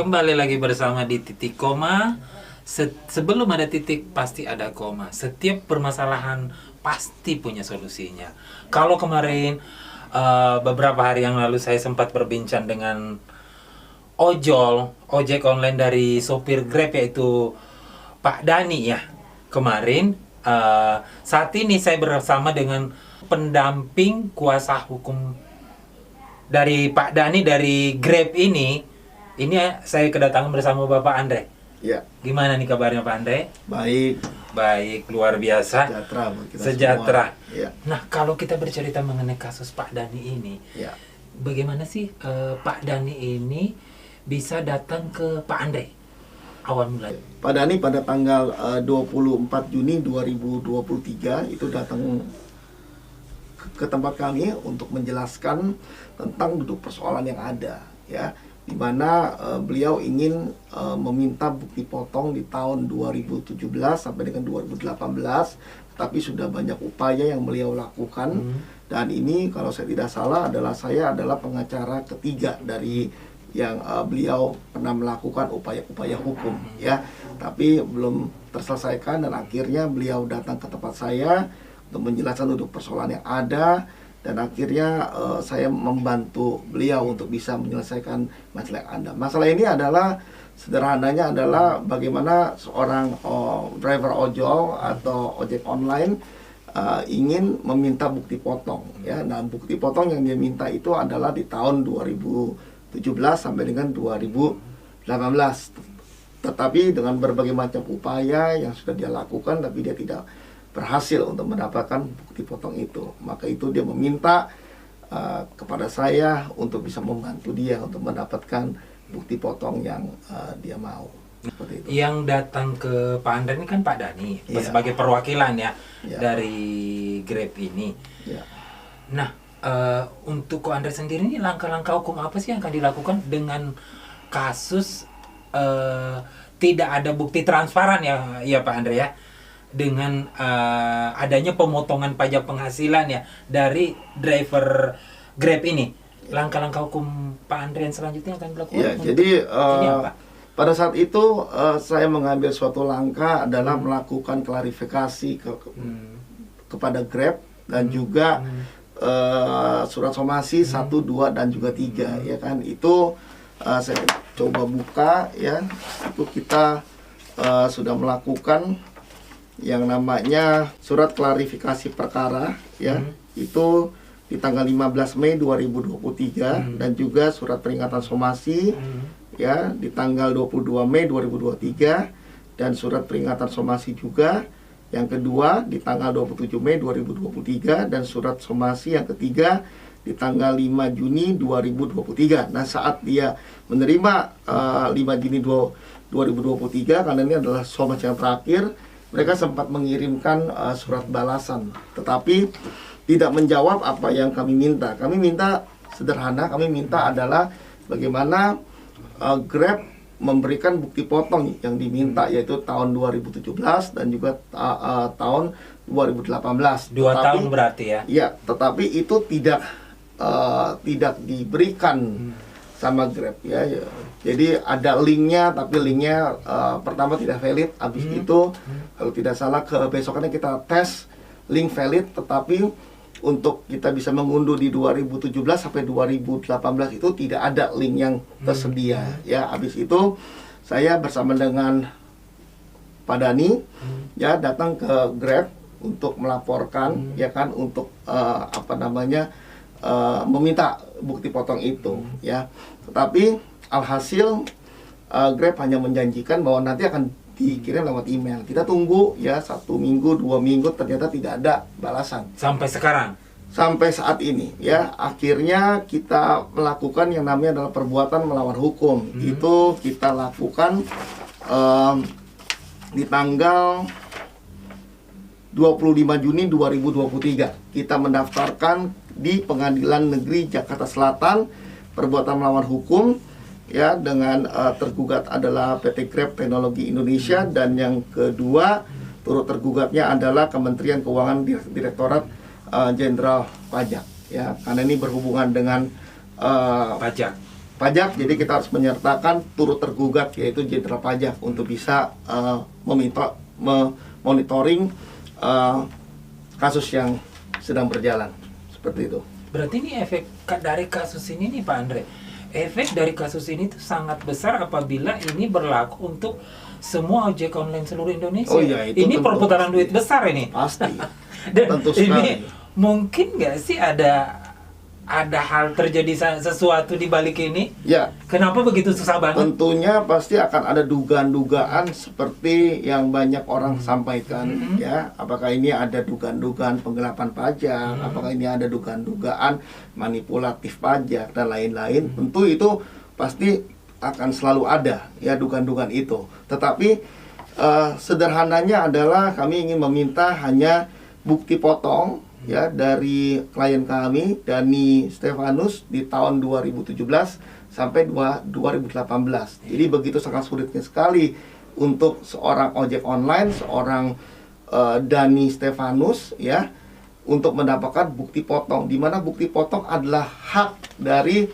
Kembali lagi bersama di titik koma. Sebelum ada titik pasti ada koma. Setiap permasalahan pasti punya solusinya. Kalau kemarin beberapa hari yang lalu saya sempat berbincang dengan ojek online dari sopir Grab, yaitu Pak Dani ya. Kemarin saat ini saya bersama dengan pendamping kuasa hukum dari Pak Dani dari Grab ini. Ini saya kedatangan bersama Bapak Andre. Ya. Gimana nih kabarnya Pak Andre? Baik. Baik, luar biasa. Sejahtera buat kita Sejahtera. semua. Ya. Nah, kalau kita bercerita mengenai kasus Pak Dani ini, Ya. bagaimana sih Pak Dani ini bisa datang ke Pak Andre awal mulanya? Pak Dani pada tanggal 24 Juni 2023 itu datang ke tempat kami untuk menjelaskan tentang duduk persoalan yang ada, ya, di mana beliau ingin meminta bukti potong di tahun 2017 sampai dengan 2018, tapi sudah banyak upaya yang beliau lakukan. Dan ini kalau saya tidak salah saya adalah pengacara ketiga dari yang beliau pernah melakukan upaya-upaya hukum, ya, tapi belum terselesaikan, dan akhirnya beliau datang ke tempat saya untuk menjelaskan duduk persoalan yang ada. Dan akhirnya saya membantu beliau untuk bisa menyelesaikan masalah yang ada. Masalah ini adalah sederhananya adalah bagaimana seorang driver ojol atau ojek online ingin meminta bukti potong, ya. Nah, bukti potong yang dia minta itu adalah di tahun 2017 sampai dengan 2018. Tetapi dengan berbagai macam upaya yang sudah dia lakukan, tapi dia tidak berhasil untuk mendapatkan bukti potong itu. Maka itu dia meminta kepada saya untuk bisa membantu dia untuk mendapatkan bukti potong yang dia mau. Seperti itu. Yang datang ke Pak Andre ini kan Pak Dani, Iya. sebagai perwakilan ya, Iya. dari Grab ini. Ya. Nah, untuk Ko Andre sendiri ini langkah-langkah hukum apa sih yang akan dilakukan dengan kasus tidak ada bukti transparan ya Pak Andre ya, dengan adanya pemotongan pajak penghasilan ya dari driver Grab ini? Langkah-langkah hukum Pak Andre yang selanjutnya akan dilakukan? Ya, jadi ini apa? pada saat itu saya mengambil suatu langkah adalah melakukan klarifikasi kepada Grab dan juga surat somasi 1, 2 dan juga 3, ya kan. Itu saya coba buka, ya. Itu kita sudah melakukan yang namanya surat klarifikasi perkara, ya. Itu di tanggal 15 Mei 2023 dan juga surat peringatan somasi ya di tanggal 22 Mei 2023 dan surat peringatan somasi juga yang kedua di tanggal 27 Mei 2023 dan surat somasi yang ketiga di tanggal 5 Juni 2023. Nah, saat dia menerima 5 Juni 2023, karena ini adalah somasi yang terakhir, mereka sempat mengirimkan surat balasan, tetapi tidak menjawab apa yang kami minta. Kami minta sederhana, kami minta adalah bagaimana Grab memberikan bukti potong yang diminta, yaitu tahun 2017 dan juga tahun 2018. Dua tahun berarti ya? Iya, tetapi itu tidak diberikan sama Grab, ya. Jadi ada linknya, tapi linknya pertama tidak valid. Habis itu kalau tidak salah kebesokannya kita tes link valid, tetapi untuk kita bisa mengunduh di 2017 sampai 2018 itu tidak ada link yang tersedia, ya. Habis itu saya bersama dengan Pak Dani ya datang ke Grab untuk melaporkan, ya kan, untuk meminta bukti potong itu, ya. Tetapi alhasil Grab hanya menjanjikan bahwa nanti akan dikirim lewat email. Kita tunggu ya 1 minggu, 2 minggu, ternyata tidak ada balasan. Sampai sekarang? Sampai saat ini, ya. Akhirnya kita melakukan yang namanya adalah perbuatan melawan hukum. Itu kita lakukan di tanggal 25 Juni 2023. Kita mendaftarkan di Pengadilan Negeri Jakarta Selatan perbuatan melawan hukum, ya, dengan tergugat adalah PT Grab Teknologi Indonesia, dan yang kedua turut tergugatnya adalah Kementerian Keuangan Direktorat Jenderal Pajak, ya, karena ini berhubungan dengan Pajak. pajak, jadi kita harus menyertakan turut tergugat yaitu jenderal pajak untuk bisa monitoring kasus yang sedang berjalan seperti itu. Berarti ini efek dari kasus ini nih Pak Andre. Efek dari kasus ini tuh sangat besar apabila ini berlaku untuk semua ojek online seluruh Indonesia. Oh iya, itu ini tentu perputaran pasti. duit besar ini. Pasti. Dan Tentu ini sekali. mungkin nggak sih ada hal terjadi sesuatu di balik ini? Ya, Kenapa begitu susah banget? tentunya pasti akan ada dugaan-dugaan seperti yang banyak orang sampaikan, ya. Apakah ini ada dugaan-dugaan penggelapan pajak, apakah ini ada dugaan-dugaan manipulatif pajak dan lain-lain. Tentu itu pasti akan selalu ada, ya, dugaan-dugaan itu. Tetapi sederhananya adalah kami ingin meminta hanya bukti potong, ya, dari klien kami Dani Stefanus di tahun 2017 sampai 2018. Jadi begitu sangat sulitnya sekali untuk seorang ojek online, seorang Dani Stefanus, ya, untuk mendapatkan bukti potong, di mana bukti potong adalah hak dari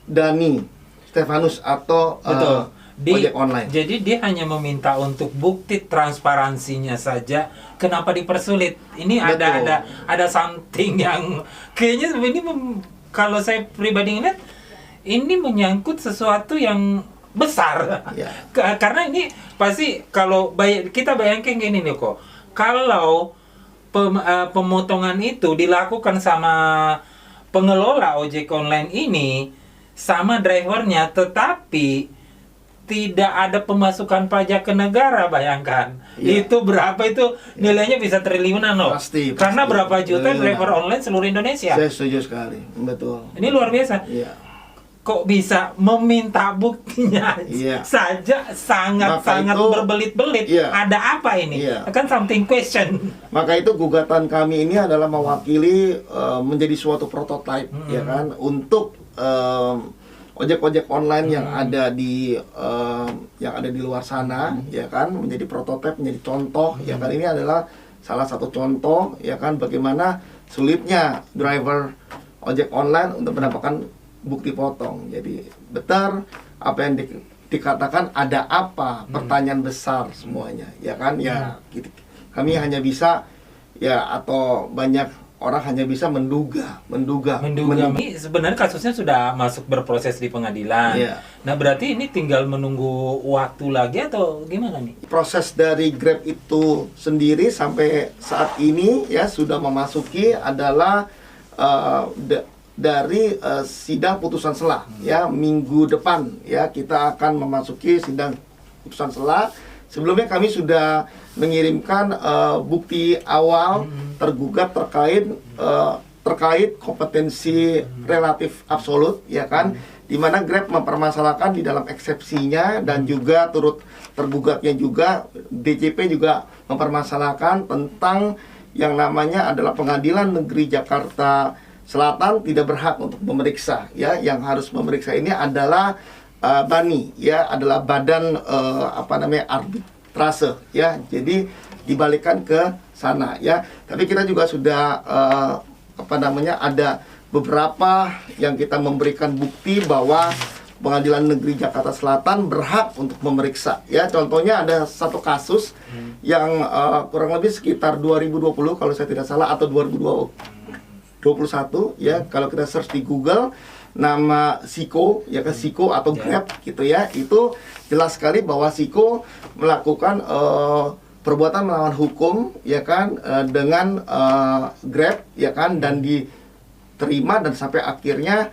Dani Stefanus atau Betul. ojek online. Jadi dia hanya meminta untuk bukti transparansinya saja. Kenapa dipersulit? Ini Betul. ada something yang kayaknya ini kalau saya pribadi ngeliat ini menyangkut sesuatu yang besar. Ya. Karena ini pasti kalau kita bayangkan gini nih kok. Kalau pemotongan itu dilakukan sama pengelola ojek online ini sama drivernya, tetapi tidak ada pemasukan pajak ke negara, bayangkan. Iya. Itu berapa itu nilainya bisa triliunan loh. Pasti. Karena berapa juta Triliunan. driver online seluruh Indonesia. Saya setuju sekali, betul. Ini luar biasa. Iya. Kok bisa meminta buktinya Iya. saja sangat-sangat Maka itu- berbelit-belit. Iya. Ada apa ini? Iya. Kan something question. Maka itu gugatan kami ini adalah mewakili menjadi suatu prototipe, ya kan, untuk ojek-ojek online yang ada di luar sana, ya kan, menjadi prototipe, menjadi contoh, ya kan. Ini adalah salah satu contoh, ya kan, bagaimana sulitnya driver ojek online untuk mendapatkan bukti potong. Jadi benar apa yang dikatakan, ada apa, pertanyaan besar semuanya, ya kan, ya kami hanya bisa, ya, atau banyak orang hanya bisa menduga. Ini sebenarnya kasusnya sudah masuk berproses di pengadilan. Iya. Nah, berarti ini tinggal menunggu waktu lagi atau gimana nih? Proses dari Grab itu sendiri sampai saat ini, ya, sudah memasuki adalah dari sidang putusan selah, ya, minggu depan, ya, kita akan memasuki sidang putusan selah. Sebelumnya kami sudah mengirimkan bukti awal tergugat terkait kompetensi relatif absolut, ya kan, di mana Grab mempermasalahkan di dalam eksepsinya, dan juga turut tergugatnya juga DJP juga mempermasalahkan tentang yang namanya adalah Pengadilan Negeri Jakarta Selatan tidak berhak untuk memeriksa, ya. Yang harus memeriksa ini adalah BANI, ya, adalah badan arbitrase, ya. Jadi dibalikan ke sana, ya. Tapi kita juga sudah ada beberapa yang kita memberikan bukti bahwa Pengadilan Negeri Jakarta Selatan berhak untuk memeriksa, ya. Contohnya ada satu kasus yang kurang lebih sekitar 2020 kalau saya tidak salah, atau 2021, ya. Kalau kita search di Google nama Siko, ya kan, Siko atau Grab, gitu, ya. Itu jelas sekali bahwa Siko melakukan perbuatan melawan hukum, ya kan, dengan Grab, ya kan, dan diterima dan sampai akhirnya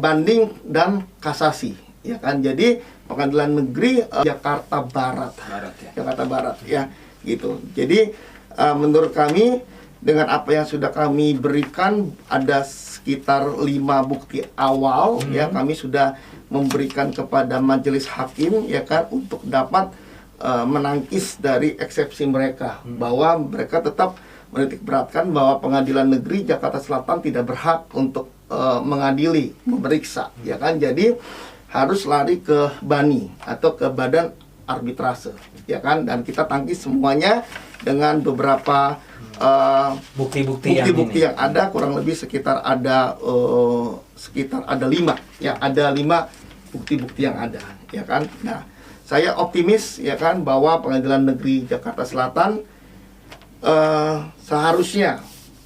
banding dan kasasi, ya kan. Jadi Pengadilan Negeri Jakarta Barat, ya. Jakarta Barat, ya, gitu. Jadi menurut kami dengan apa yang sudah kami berikan, ada sekitar 5 bukti awal, ya, kami sudah memberikan kepada majelis hakim, ya kan, untuk dapat menangkis dari eksepsi mereka, bahwa mereka tetap menitik beratkan bahwa Pengadilan Negeri Jakarta Selatan tidak berhak untuk mengadili, memeriksa, ya kan. Jadi harus lari ke BANI atau ke badan arbitrase, ya kan, dan kita tangkis semuanya dengan beberapa bukti-bukti yang ada kurang lebih sekitar ada 5 ya, ada 5 bukti-bukti yang ada, ya kan. Nah, saya optimis ya kan bahwa Pengadilan Negeri Jakarta Selatan seharusnya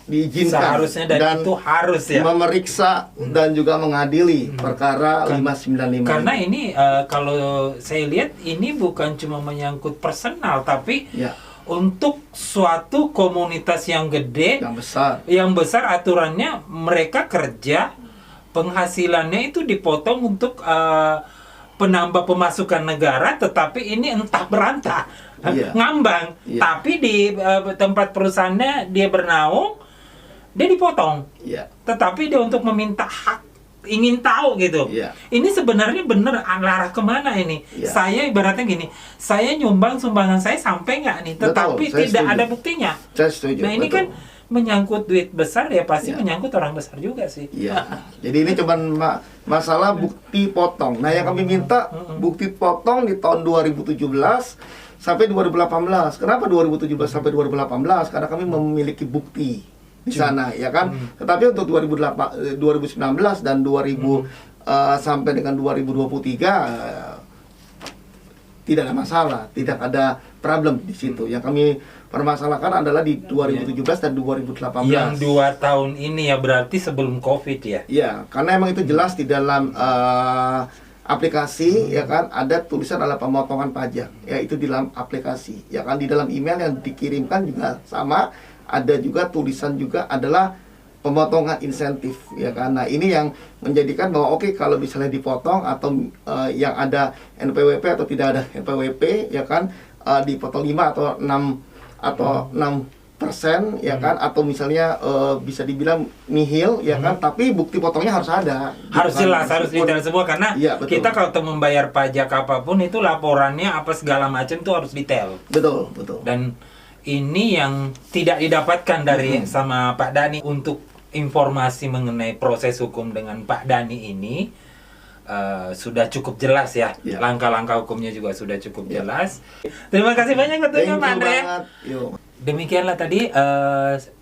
diizinkan dan itu harus ya memeriksa dan juga mengadili perkara 595. Karena ini kalau saya lihat ini bukan cuma menyangkut personal, tapi ya, untuk suatu komunitas yang gede, yang besar aturannya mereka kerja, penghasilannya itu dipotong untuk penambah pemasukan negara, tetapi ini entah berantah, ngambang. Tapi di tempat perusahaannya dia bernaung, dia dipotong. Tetapi dia untuk meminta hak, ingin tahu gitu. Ini sebenarnya benar arah kemana ini? Saya ibaratnya gini, saya nyumbang sumbangan saya sampai nggak nih, tetapi tidak ada buktinya. Saya setuju. Nah ini kan menyangkut duit besar ya, pasti menyangkut orang besar juga sih. Jadi ini cuma masalah bukti potong. Nah yang kami minta bukti potong di tahun 2017 sampai 2018. Kenapa 2017 sampai 2018? Karena kami memiliki bukti di sana, ya kan. Tetapi untuk 2019 dan 2000 sampai dengan 2023 tidak ada masalah, tidak ada problem di situ. Yang kami permasalahkan adalah di 2017 dan 2018. Yang 2 tahun ini ya, berarti sebelum COVID ya? Iya, karena emang itu jelas di dalam aplikasi, ya kan, ada tulisan adalah pemotongan pajak, ya itu di dalam aplikasi, ya kan. Di dalam email yang dikirimkan juga sama, ada juga tulisan juga adalah pemotongan insentif, ya kan. Nah ini yang menjadikan bahwa oke, kalau misalnya dipotong atau yang ada NPWP atau tidak ada NPWP, ya kan, dipotong 5 atau 6%, ya kan, atau misalnya bisa dibilang nihil, ya kan, tapi bukti potongnya harus ada. Harus jelas, harus detail semua, karena kita kalau membayar pajak apapun itu laporannya apa segala macam itu harus detail. Betul. Dan ini yang tidak didapatkan dari sama Pak Dhani. Untuk informasi mengenai proses hukum dengan Pak Dhani ini sudah cukup jelas ya. Langkah-langkah hukumnya juga sudah cukup jelas. Terima kasih banyak tentunya Pak Andre. Demikianlah tadi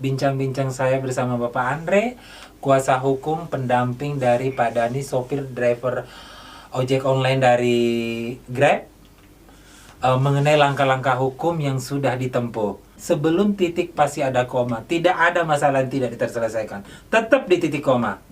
bincang-bincang saya bersama Bapak Andre, kuasa hukum pendamping dari Pak Dhani, sopir driver ojek online dari Grab, mengenai langkah-langkah hukum yang sudah ditempuh. Sebelum titik pasti ada koma. Tidak ada masalah yang tidak terselesaikan. Tetap di titik koma.